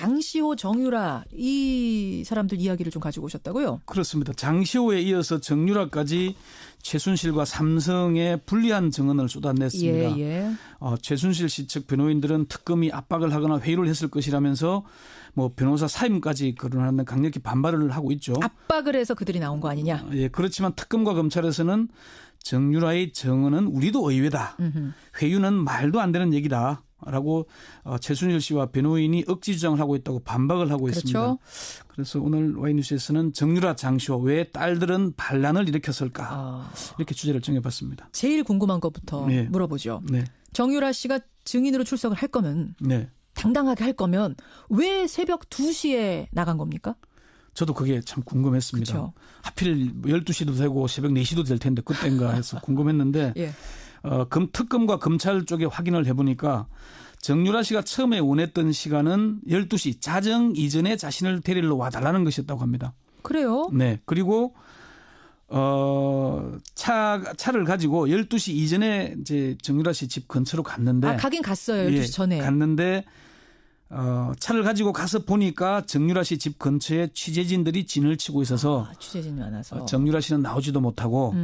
장시호, 정유라 이 사람들 이야기를 좀 가지고 오셨다고요? 그렇습니다. 장시호에 이어서 정유라까지 최순실과 삼성의 불리한 증언을 쏟아냈습니다. 예. 최순실 씨 측 변호인들은 특검이 압박을 하거나 회유를 했을 것이라면서 뭐 변호사 사임까지 거론하는 강력히 반발을 하고 있죠. 압박을 해서 그들이 나온 거 아니냐? 예, 그렇지만 특검과 검찰에서는 정유라의 증언은 우리도 의외다. 회유는 말도 안 되는 얘기다. 라고 최순실 씨와 변호인이 억지 주장을 하고 있다고 반박을 하고 그렇죠. 있습니다. 그래서 오늘 Y뉴스에서는 정유라, 장시호 왜 딸들은 반란을 일으켰을까 이렇게 주제를 정해봤습니다. 제일 궁금한 것부터 네. 물어보죠. 네. 정유라 씨가 증인으로 출석을 할 거면 네. 당당하게 할 거면 왜 새벽 2시에 나간 겁니까? 저도 그게 참 궁금했습니다. 그쵸. 하필 12시도 되고 새벽 4시도 될 텐데 그땐가 해서 궁금했는데 예. 특검과 검찰 쪽에 확인을 해보니까 정유라 씨가 처음에 원했던 시간은 12시 자정 이전에 자신을 데리러 와달라는 것이었다고 합니다. 그래요? 네. 그리고 차를 가지고 12시 이전에 이제 정유라 씨 집 근처로 갔는데 가긴 갔어요. 12시 전에. 갔는데 차를 가지고 가서 보니까 정유라 씨 집 근처에 취재진들이 진을 치고 있어서 취재진이 많아서 정유라 씨는 나오지도 못하고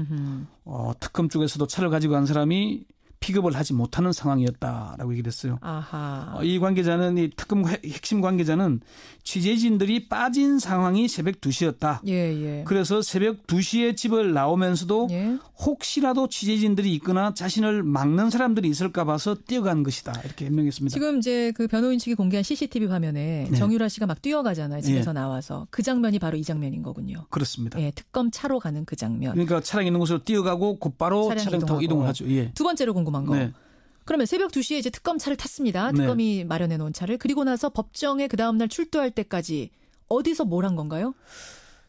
특검 쪽에서도 차를 가지고 간 사람이 픽업을 하지 못하는 상황이었다라고 얘기를 했어요. 아하. 이 관계자는 이 특검 핵심 관계자는 취재진들이 빠진 상황이 새벽 2시였다. 예. 그래서 새벽 2시에 집을 나오면서도 예. 혹시라도 취재진들이 있거나 자신을 막는 사람들이 있을까 봐서 뛰어간 것이다. 이렇게 해명했습니다. 지금 이제 그 변호인 측이 공개한 CCTV 화면에 네. 정유라 씨가 막 뛰어가잖아요. 집에서 나와서. 그 장면이 바로 이 장면인 거군요. 그렇습니다. 예, 특검 차로 가는 그 장면. 그러니까 차량 있는 곳으로 뛰어가고 곧바로 차량 타고 이동을 하죠. 예. 두 번째로 궁금한 거. 네. 그러면 새벽 2시에 이제 특검 차를 탔습니다. 네. 특검이 마련해 놓은 차를. 그리고 나서 법정에 그 다음날 출두할 때까지 어디서 뭘 한 건가요?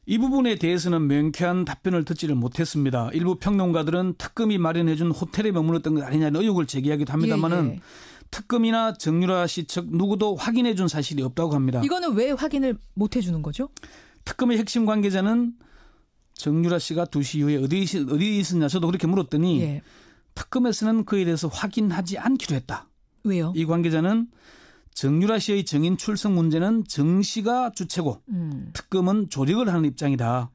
이 부분에 대해서는 명쾌한 답변을 듣지를 못했습니다. 일부 평론가들은 특검이 마련해 준 호텔에 머물렀던 것 아니냐는 의혹을 제기하기도 합니다만은 예. 특검이나 정유라 씨 측 누구도 확인해 준 사실이 없다고 합니다. 이거는 왜 확인을 못 해주는 거죠? 특검의 핵심 관계자는 정유라 씨가 2시 이후에 어디 있었냐 저도 그렇게 물었더니 예. 특검에서는 그에 대해서 확인하지 않기로 했다. 왜요? 이 관계자는 정유라 씨의 증인 출석 문제는 정 씨가 주체고 특검은 조력을 하는 입장이다.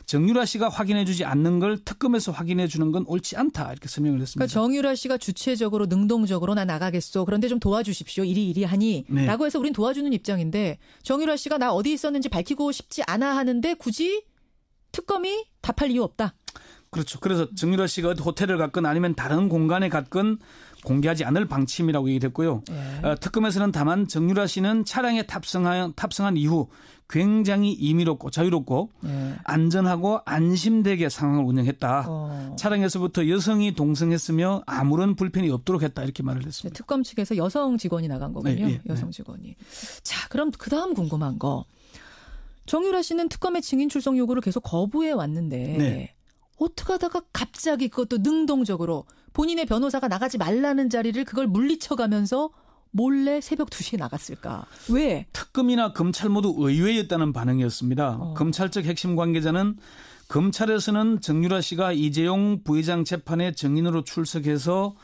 정유라 씨가 확인해 주지 않는 걸 특검에서 확인해 주는 건 옳지 않다. 이렇게 설명을 했습니다. 그러니까 정유라 씨가 주체적으로 능동적으로 나 나가겠소. 그런데 좀 도와주십시오. 이리 하니. 네. 라고 해서 우린 도와주는 입장인데 정유라 씨가 나 어디 있었는지 밝히고 싶지 않아 하는데 굳이 특검이 답할 이유 없다. 그렇죠. 그래서 정유라 씨가 어디 호텔을 갔건 아니면 다른 공간에 갔건 공개하지 않을 방침이라고 얘기했고요. 예. 특검에서는 다만 정유라 씨는 차량에 탑승한 이후 굉장히 임의롭고 자유롭고 예. 안전하고 안심되게 상황을 운영했다. 차량에서부터 여성이 동승했으며 아무런 불편이 없도록 했다. 이렇게 말을 했습니다. 특검 측에서 여성 직원이 나간 거군요. 네, 예, 여성 직원이. 자, 그럼 그다음 궁금한 거. 정유라 씨는 특검의 증인 출석 요구를 계속 거부해 왔는데 네. 어떻게 하다가 갑자기 그것도 능동적으로 본인의 변호사가 나가지 말라는 자리를 그걸 물리쳐가면서 몰래 새벽 2시에 나갔을까? 왜? 특검이나 검찰 모두 의외였다는 반응이었습니다. 검찰 측 핵심 관계자는 검찰에서는 정유라 씨가 이재용 부회장 재판에 증인으로 출석해서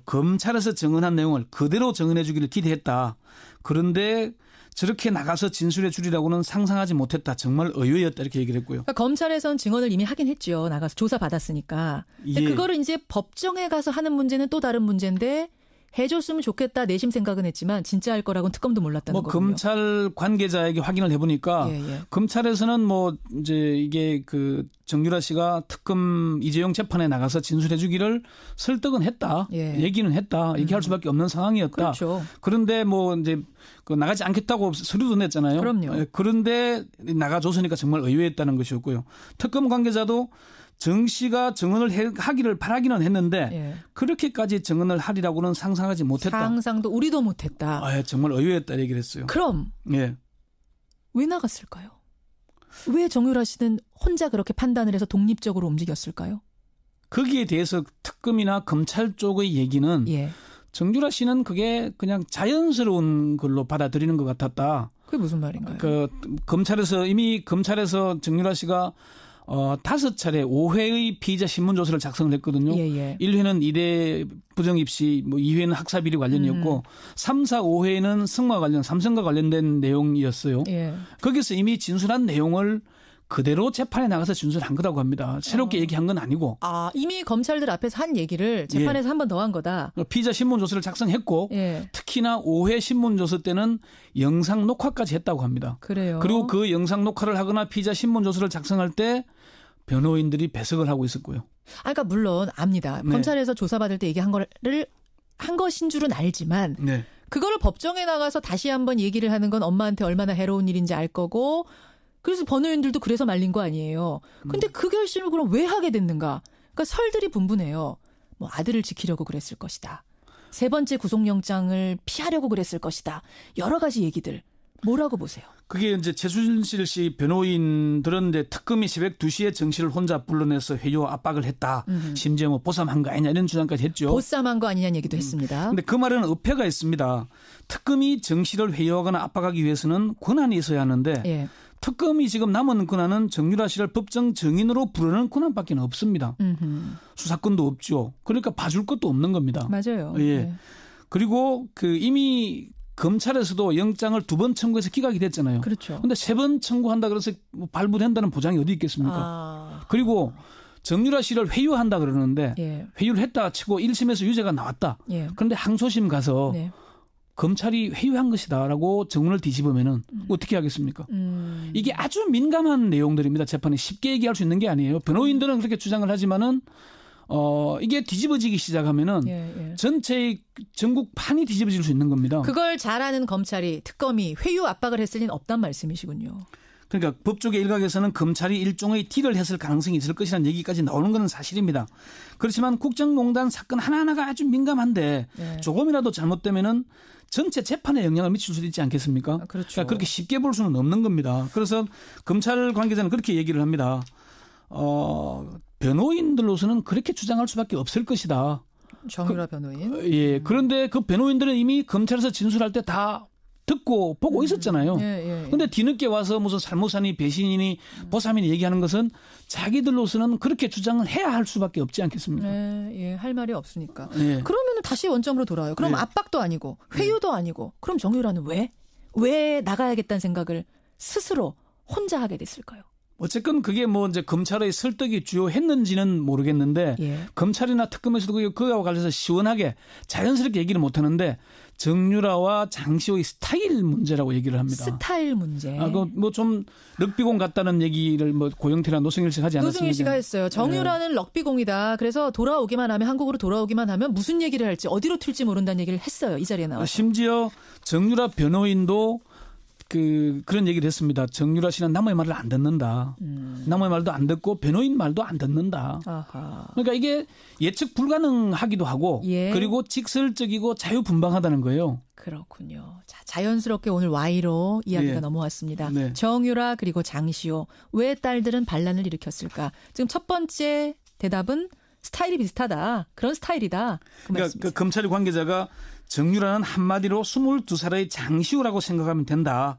검찰에서 증언한 내용을 그대로 증언해 주기를 기대했다. 그런데 저렇게 나가서 진술해 주리라고는 상상하지 못했다. 정말 의외였다. 이렇게 얘기를 했고요. 그러니까 검찰에선 증언을 이미 하긴 했죠. 나가서 조사 받았으니까. 근데 예. 그거를 이제 법정에 가서 하는 문제는 또 다른 문제인데 해줬으면 좋겠다 내심 생각은 했지만 진짜 할 거라고는 특검도 몰랐다는 거군요. 검찰 관계자에게 확인을 해보니까 예. 검찰에서는 뭐 이제 이게 그 정유라 씨가 특검 이재용 재판에 나가서 진술해 주기를 설득은 했다. 예. 얘기는 했다. 얘기할 수밖에 없는 상황이었다. 그렇죠. 그런데 뭐 이제 그 나가지 않겠다고 서류도 냈잖아요. 그럼요. 그런데 나가줬으니까 정말 의외였다는 것이었고요. 특검 관계자도 정 씨가 증언을 하기를 바라기는 했는데 예. 그렇게까지 증언을 하리라고는 상상하지 못했다. 상상도 우리도 못했다. 정말 의외였다 얘기를 했어요. 그럼 예. 왜 나갔을까요? 왜 정유라 씨는 혼자 그렇게 판단을 해서 독립적으로 움직였을까요? 거기에 대해서 특검이나 검찰 쪽의 얘기는 예. 정유라 씨는 그게 그냥 자연스러운 걸로 받아들이는 것 같았다. 그게 무슨 말인가요? 이미 검찰에서 정유라 씨가 5차례 5회의 피의자 신문조서를 작성을 했거든요. 예. 1회는 이대 부정입시, 뭐 2회는 학사비리 관련이었고 3, 4, 5회는 승마 관련, 삼성과 관련된 내용이었어요. 예. 거기서 이미 진술한 내용을 그대로 재판에 나가서 진술한 거라고 합니다. 새롭게 얘기한 건 아니고. 이미 검찰들 앞에서 한 얘기를 재판에서 한 번 더 한 거다. 피의자 신문조서를 작성했고 특히나 5회 신문조서 때는 영상 녹화까지 했다고 합니다. 그래요. 그리고 그 영상 녹화를 하거나 피의자 신문조서를 작성할 때 변호인들이 배석을 하고 있었고요. 그러니까 물론 압니다. 검찰에서 조사받을 때 얘기한 거를 한 것인 줄은 알지만 그거를 법정에 나가서 다시 한번 얘기를 하는 건 엄마한테 얼마나 해로운 일인지 알 거고 그래서 변호인들도 그래서 말린 거 아니에요. 근데 그 결심을 그럼 왜 하게 됐는가? 그러니까 설들이 분분해요. 뭐 아들을 지키려고 그랬을 것이다. 세 번째 구속영장을 피하려고 그랬을 것이다. 여러 가지 얘기들. 뭐라고 보세요? 그게 이제 최순실 씨 변호인들은 이제 특검이 새벽 2시에 정 씨를 혼자 불러내서 회유와 압박을 했다. 심지어 뭐 보쌈한 거 아니냐 이런 주장까지 했죠. 보쌈한 거 아니냐는 얘기도 했습니다. 그런데 그 말은 어폐가 있습니다. 특검이 정 씨를 회유하거나 압박하기 위해서는 권한이 있어야 하는데 특검이 지금 남은 권한은 정유라 씨를 법정 증인으로 부르는 권한밖에 없습니다. 수사권도 없죠. 그러니까 봐줄 것도 없는 겁니다. 맞아요. 그리고 이미 검찰에서도 영장을 2번 청구해서 기각이 됐잖아요. 그렇죠. 그런데 3번 청구한다 그래서 발부된다는 보장이 어디 있겠습니까? 그리고 정유라 씨를 회유한다 그러는데 회유를 했다 치고 1심에서 유죄가 나왔다. 그런데 항소심 가서 검찰이 회유한 것이다라고 정문을 뒤집으면은 어떻게 하겠습니까? 이게 아주 민감한 내용들입니다. 재판에 쉽게 얘기할 수 있는 게 아니에요. 변호인들은 그렇게 주장을 하지만은 이게 뒤집어지기 시작하면은 전체의 전국 판이 뒤집어질 수 있는 겁니다. 그걸 잘 아는 검찰이 특검이 회유 압박을 했을 리는 없단 말씀이시군요. 그러니까 법조계 일각에서는 검찰이 일종의 딜을 했을 가능성이 있을 것이라는 얘기까지 나오는 건 사실입니다. 그렇지만 국정농단 사건 하나하나가 아주 민감한데 조금이라도 잘못되면은 전체 재판에 영향을 미칠 수도 있지 않겠습니까? 그렇죠. 그러니까 그렇게 쉽게 볼 수는 없는 겁니다. 그래서 검찰 관계자는 그렇게 얘기를 합니다. 변호인들로서는 그렇게 주장할 수밖에 없을 것이다. 정유라 변호인. 예. 그런데 그 변호인들은 이미 검찰에서 진술할 때 다 듣고 보고 있었잖아요. 그런데 뒤늦게 와서 무슨 살모사니 배신이니 보쌈이니 얘기하는 것은 자기들로서는 그렇게 주장을 해야 할 수밖에 없지 않겠습니까? 할 말이 없으니까. 그러면 다시 원점으로 돌아와요. 그럼 압박도 아니고 회유도 아니고 그럼 정유라는 왜 나가야겠다는 생각을 스스로 혼자 하게 됐을까요? 어쨌건 그게 뭐 이제 검찰의 설득이 주요했는지는 모르겠는데 검찰이나 특검에서도 그거와 관련해서 시원하게 자연스럽게 얘기를 못 하는데 정유라와 장시호의 스타일 문제라고 얘기를 합니다. 스타일 문제. 뭐 좀 럭비공 같다는 얘기를 뭐 고영태나 노승일 씨가 하지 않았습니까? 노승일 씨가 했어요. 정유라는 럭비공이다. 그래서 돌아오기만 하면 한국으로 돌아오기만 하면 무슨 얘기를 할지 어디로 튈지 모른다는 얘기를 했어요. 이 자리에 나와서. 심지어 정유라 변호인도 그런 얘기를 했습니다. 정유라 씨는 남의 말을 안 듣는다. 남의 말도 안 듣고 변호인 말도 안 듣는다. 그러니까 이게 예측 불가능하기도 하고 그리고 직설적이고 자유분방하다는 거예요. 그렇군요. 자, 자연스럽게 오늘 Y로 이야기가 넘어왔습니다. 정유라 그리고 장시호. 왜 딸들은 반란을 일으켰을까? 지금 첫 번째 대답은 스타일이 비슷하다. 그런 스타일이다. 그러니까 그 검찰 관계자가 정유라는 한마디로 22살의 장시호라고 생각하면 된다.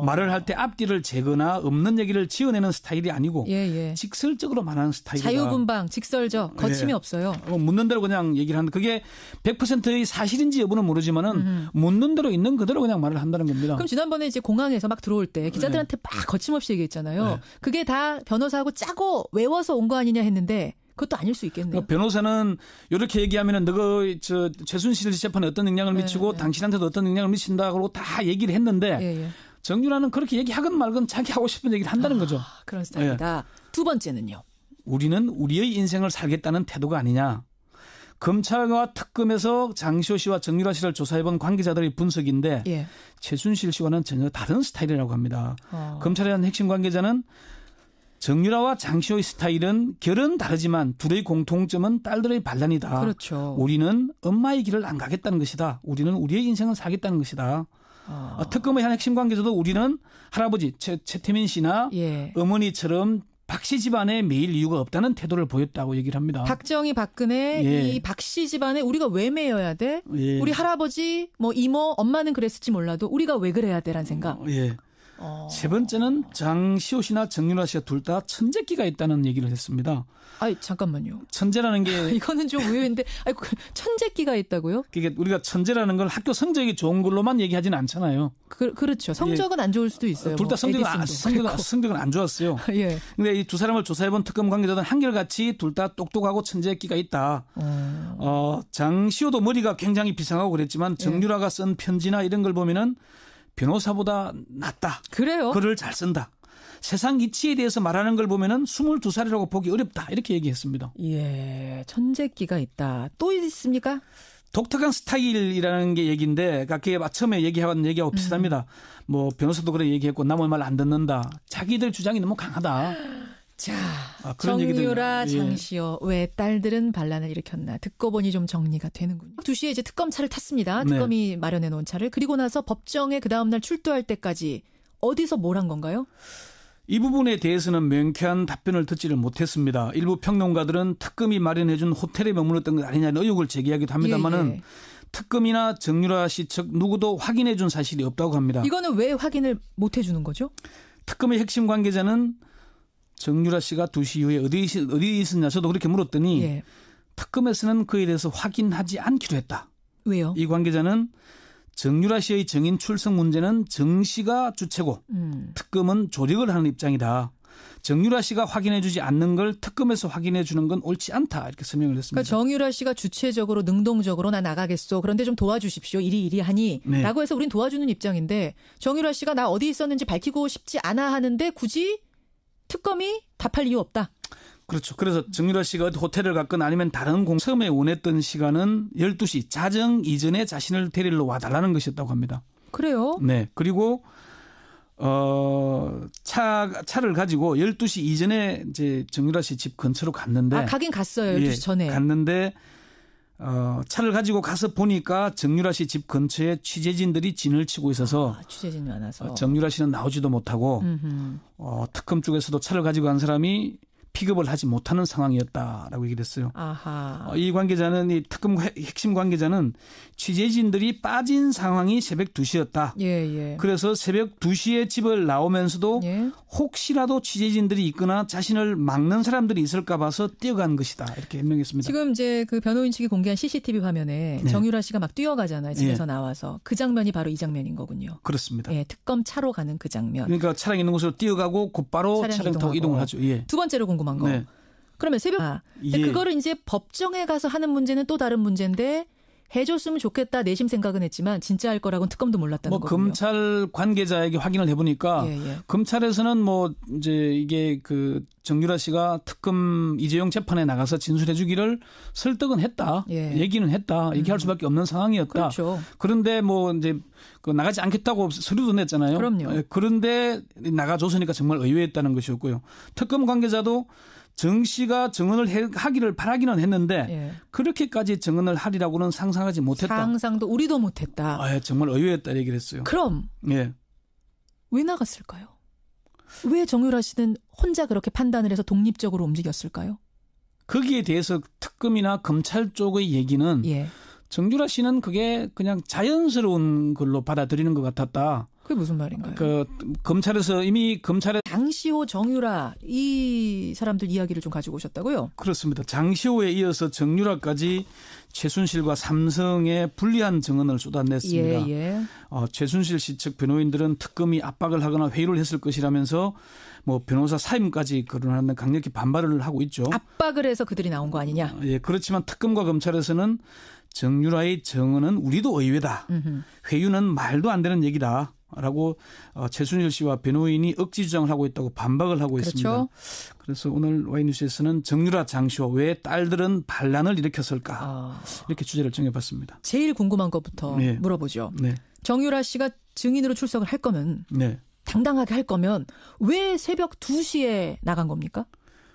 말을 할 때 앞뒤를 재거나 없는 얘기를 지어내는 스타일이 아니고 직설적으로 말하는 스타일이다. 자유분방, 직설적, 거침이 없어요. 묻는 대로 그냥 얘기를 하는데 그게 100%의 사실인지 여부는 모르지만은 묻는 대로 있는 그대로 그냥 말을 한다는 겁니다. 그럼 지난번에 이제 공항에서 막 들어올 때 기자들한테 막 거침없이 얘기했잖아요. 그게 다 변호사하고 짜고 외워서 온 거 아니냐 했는데 그것도 아닐 수 있겠네요. 그러니까 변호사는 이렇게 얘기하면은 너가 최순실 재판에 어떤 영향을 미치고 당신한테도 어떤 영향을 미친다고 다 얘기를 했는데 정유라는 그렇게 얘기하건 말건 자기 하고 싶은 얘기를 한다는 거죠. 그런 스타일이다. 두 번째는요. 우리는 우리의 인생을 살겠다는 태도가 아니냐. 검찰과 특검에서 장시호 씨와 정유라 씨를 조사해본 관계자들의 분석인데 최순실 씨와는 전혀 다른 스타일이라고 합니다. 검찰의 한 핵심 관계자는 정유라와 장시호의 스타일은 결은 다르지만 둘의 공통점은 딸들의 반란이다. 그렇죠. 우리는 엄마의 길을 안 가겠다는 것이다. 우리는 우리의 인생을 살겠다는 것이다. 특검의 한 핵심 관계자도 우리는 할아버지 최태민 씨나 어머니처럼 박씨 집안에 매일 이유가 없다는 태도를 보였다고 얘기를 합니다. 박정희, 박근혜, 이 박씨 집안에 우리가 왜 매여야 돼? 우리 할아버지, 뭐 이모, 엄마는 그랬을지 몰라도 우리가 왜 그래야 돼라는 생각. 세 번째는 장시호 씨나 정유라 씨가 둘 다 천재기가 있다는 얘기를 했습니다. 아니 잠깐만요. 천재라는 게 이거는 좀 의외인데 천재기가 있다고요? 그게 우리가 천재라는 걸 학교 성적이 좋은 걸로만 얘기하지는 않잖아요. 그렇죠. 성적은 안 좋을 수도 있어요. 둘 다 성적은 안 좋았어요. 예. 근데 이 두 사람을 조사해본 특검 관계자들은 한결같이 둘 다 똑똑하고 천재기가 있다. 장시호도 머리가 굉장히 비상하고 그랬지만 정유라가 쓴 편지나 이런 걸 보면은 변호사보다 낫다. 그래요? 글을 잘 쓴다. 세상 이치에 대해서 말하는 걸 보면은 22살이라고 보기 어렵다. 이렇게 얘기했습니다. 예, 천재기가 있다. 또 있습니까? 독특한 스타일이라는 게 얘기인데, 그게 처음에 얘기한 얘기하고 비슷합니다. 뭐 변호사도 그래 얘기했고 남의 말 안 듣는다. 자기들 주장이 너무 강하다. 자, 정유라, 장시호 왜 딸들은 반란을 일으켰나 듣고 보니 좀 정리가 되는군요. 2시에 이제 특검차를 탔습니다. 특검이 네. 마련해 놓은 차를. 그리고 나서 법정에 그 다음 날 출두할 때까지 어디서 뭘 한 건가요? 이 부분에 대해서는 명쾌한 답변을 듣지를 못했습니다. 일부 평론가들은 특검이 마련해 준 호텔에 머물렀던 것 아니냐는 의혹을 제기하기도 합니다만은 특검이나 정유라 씨 측 누구도 확인해 준 사실이 없다고 합니다. 이거는 왜 확인을 못 해주는 거죠? 특검의 핵심 관계자는 정유라 씨가 2시 이후에 어디 있었냐 저도 그렇게 물었더니 특검에서는 그에 대해서 확인하지 않기로 했다. 왜요? 이 관계자는 정유라 씨의 정인 출석 문제는 정 씨가 주체고 특검은 조력을 하는 입장이다. 정유라 씨가 확인해 주지 않는 걸 특검에서 확인해 주는 건 옳지 않다. 이렇게 설명을 했습니다. 그러니까 정유라 씨가 주체적으로 능동적으로 나 나가겠소. 그런데 좀 도와주십시오. 이리 하니. 네. 라고 해서 우린 도와주는 입장인데 정유라 씨가 나 어디 있었는지 밝히고 싶지 않아 하는데 굳이 특검이 답할 이유 없다. 그렇죠. 그래서 정유라 씨가 호텔을 갔거나 아니면 다른 처음에 원했던 시간은 12시 자정 이전에 자신을 데리러 와달라는 것이었다고 합니다. 그래요? 네. 그리고 차를 가지고 12시 이전에 이제 정유라 씨 집 근처로 갔는데 가긴 갔어요. 12시 전에. 갔는데 차를 가지고 가서 보니까 정유라 씨 집 근처에 취재진들이 진을 치고 있어서 취재진이 많아서 정유라 씨는 나오지도 못하고 특검 쪽에서도 차를 가지고 간 사람이 픽업을 하지 못하는 상황이었다라고 얘기를 했어요. 아하. 이 관계자는 이 특검 핵심 관계자는 취재진들이 빠진 상황이 새벽 2시였다. 예. 그래서 새벽 2시에 집을 나오면서도 혹시라도 취재진들이 있거나 자신을 막는 사람들이 있을까 봐서 뛰어간 것이다. 이렇게 해명했습니다. 지금 이제 그 변호인 측이 공개한 CCTV 화면에 정유라 씨가 막 뛰어가잖아요. 집에서 나와서. 그 장면이 바로 이 장면인 거군요. 그렇습니다. 특검 차로 가는 그 장면. 그러니까 차량 있는 곳으로 뛰어가고 곧바로 차량 타고 이동을 하죠. 두 번째로 궁금한 거. 그러면 새벽 근데 그거를 이제 법정에 가서 하는 문제는 또 다른 문제인데 해줬으면 좋겠다 내심 생각은 했지만 진짜 할 거라고는 특검도 몰랐다는 거군요. 검찰 관계자에게 확인을 해보니까 검찰에서는 뭐 이제 이게 그 정유라 씨가 특검 이재용 재판에 나가서 진술해주기를 설득은 했다, 얘기는 했다, 얘기할 수밖에 없는 상황이었다. 그렇죠. 그런데 뭐 이제 그 나가지 않겠다고 서류도 냈잖아요. 그럼요. 그런데 나가줬으니까 정말 의외였다는 것이었고요. 특검 관계자도 정 씨가 증언을 하기를 바라기는 했는데 그렇게까지 증언을 하리라고는 상상하지 못했다. 상상도 우리도 못했다. 정말 의외였다 얘기를 했어요. 그럼 왜 나갔을까요? 왜 정유라 씨는 혼자 그렇게 판단을 해서 독립적으로 움직였을까요? 거기에 대해서 특검이나 검찰 쪽의 얘기는 정유라 씨는 그게 그냥 자연스러운 걸로 받아들이는 것 같았다. 그게 무슨 말인가요? 검찰에서 이미 장시호, 정유라 이 사람들 이야기를 좀 가지고 오셨다고요? 그렇습니다. 장시호에 이어서 정유라까지 최순실과 삼성에 불리한 증언을 쏟아냈습니다. 최순실 씨 측 변호인들은 특검이 압박을 하거나 회유를 했을 것이라면서 뭐 변호사 사임까지 거론하는 강력히 반발을 하고 있죠. 압박을 해서 그들이 나온 거 아니냐? 그렇지만 특검과 검찰에서는 정유라의 증언은 우리도 의외다. 회유는 말도 안 되는 얘기다. 라고 최순실 씨와 변호인이 억지 주장을 하고 있다고 반박을 하고 있습니다. 그래서 오늘 와이뉴스에서는 정유라, 장시호 왜 딸들은 반란을 일으켰을까 이렇게 주제를 정해봤습니다. 제일 궁금한 것부터 물어보죠. 정유라 씨가 증인으로 출석을 할 거면 당당하게 할 거면 왜 새벽 2시에 나간 겁니까?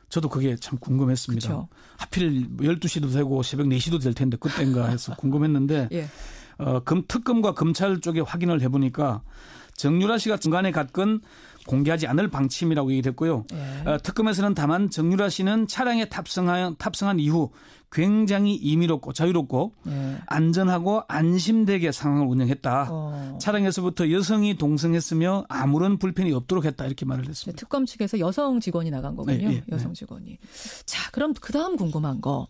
저도 그게 참 궁금했습니다. 그쵸. 하필 12시도 되고 새벽 4시도 될 텐데 그때인가 해서 궁금했는데 특검과 검찰 쪽에 확인을 해보니까 정유라 씨가 중간에 갔건 공개하지 않을 방침이라고 얘기를 했고요. 특검에서는 다만 정유라 씨는 차량에 탑승한 이후 굉장히 임의롭고 자유롭고 안전하고 안심되게 상황을 운영했다. 차량에서부터 여성이 동승했으며 아무런 불편이 없도록 했다. 이렇게 말을 했습니다. 특검 측에서 여성 직원이 나간 거군요. 네, 여성 직원이. 자, 그럼 그다음 궁금한 거.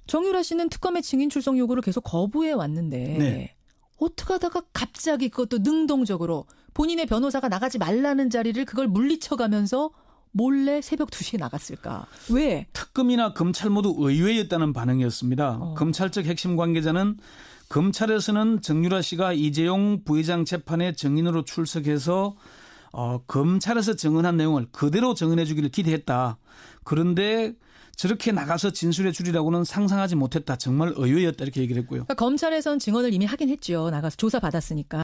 정유라 씨는 특검의 증인 출석 요구를 계속 거부해 왔는데 어떻게 하다가 갑자기 그것도 능동적으로 본인의 변호사가 나가지 말라는 자리를 그걸 물리쳐가면서 몰래 새벽 2시에 나갔을까? 왜? 특검이나 검찰 모두 의외였다는 반응이었습니다. 검찰 측 핵심 관계자는 검찰에서는 정유라 씨가 이재용 부회장 재판에 증인으로 출석해서 검찰에서 증언한 내용을 그대로 증언해 주기를 기대했다. 그런데 저렇게 나가서 진술해 주리라고는 상상하지 못했다. 정말 의외였다 이렇게 얘기를 했고요. 그러니까 검찰에선 증언을 이미 하긴 했죠. 나가서 조사받았으니까.